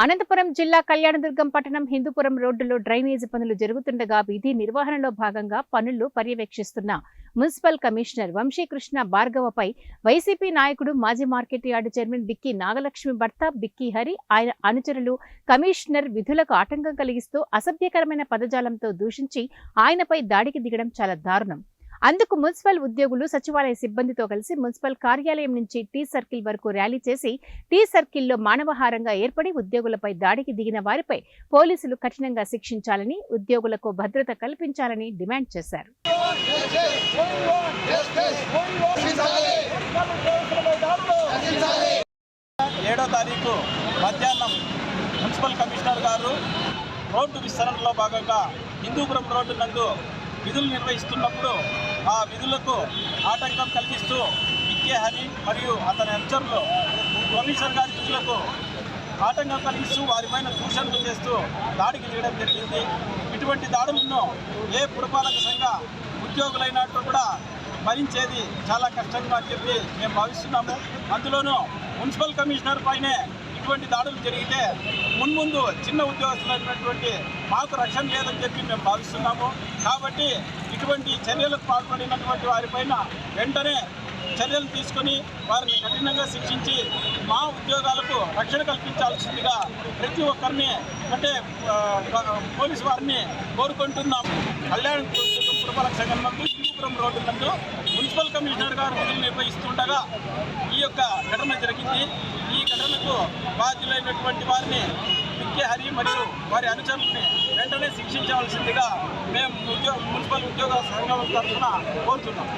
అనంతపురం జిల్లా కళ్యాణదుర్గం పట్టణం హిందూపురం రోడ్డులో డ్రైనేజీ పనులు జరుగుతుండగా విధి నిర్వహణలో భాగంగా పనులు పర్యవేక్షిస్తున్న మున్సిపల్ కమిషనర్ వంశీకృష్ణ భార్గవపై వైసీపీ నాయకుడు మాజీ మార్కెట్ యార్డు చైర్మన్ బిక్కి నాగలక్ష్మి భర్త బిక్కి హరి ఆయన అనుచరులు కమిషనర్ విధులకు ఆటంకం కలిగిస్తూ అసభ్యకరమైన పదజాలంతో దూషించి ఆయనపై దాడికి దిగడం చాలా దారుణం. అందుకు మున్సిపల్ ఉద్యోగులు సచివాలయ సిబ్బందితో కలిసి మున్సిపల్ కార్యాలయం నుంచి టీ సర్కిల్ వరకు ర్యాలీ చేసి టీ సర్కిల్లో మానవహారంగా ఏర్పడి ఉద్యోగులపై దాడికి దిగిన వారిపై పోలీసులు కఠినంగా శిక్షించాలని, ఉద్యోగులకు భద్రత కల్పించాలని డిమాండ్ చేశారు. 7వ తారీఖు మధ్యాహ్నం మున్సిపల్ కమిషనర్ గారు రోడ్డు విస్తరణలో భాగంగా హిందూపురం రోడ్డు నందు విధులు నిర్వహిస్తున్నప్పుడు ఆ విధులకు ఆటంకం కలిగిస్తూ బిక్కే హరి మరియు అతని అనుచరులు కమిషనర్ గారి విధులకు ఆటంకం కలిగిస్తూ వారిపైన దూషణలు చేస్తూ దాడికి దిగడం జరిగింది. ఇటువంటి దాడులను ఏ పురపాలక సంఘ ఉద్యోగులైనట్టు కూడా భరించేది చాలా కష్టంగా అని చెప్పి మేము భావిస్తున్నాము. అందులోనూ మున్సిపల్ కమిషనర్ పైనే ఇటువంటి దాడులు జరిగితే మున్ముందు చిన్న ఉద్యోగస్తులైనటువంటి మాకు రక్షణ లేదని చెప్పి మేము భావిస్తున్నాము. కాబట్టి ఇటువంటి చర్యలకు పాల్పడినటువంటి వారిపైన వెంటనే చర్యలు తీసుకొని వారిని కఠినంగా శిక్షించి మా ఉద్యోగాలకు రక్షణ కల్పించాల్సిందిగా ప్రతి ఒక్కరిని అంటే పోలీసు వారిని కోరుకుంటున్నాము. కళ్యాణదుర్గం పురపాలక సంఘం నందు హిందూపురం రోడ్డు నందు మున్సిపల్ కమిషనర్ గారు విధులు నిర్వహిస్తుండగా ఈ యొక్క ఘటన జరిగింది. ఈ ఘటనకు బాధ్యులైనటువంటి వారిని బిక్కే హరి మరియు వారి అనుచరులని వెంటనే శిక్షించవలసిందిగా మేము మున్సిపల్ ఉద్యోగ సంఘం తరఫున కోరుతున్నాం.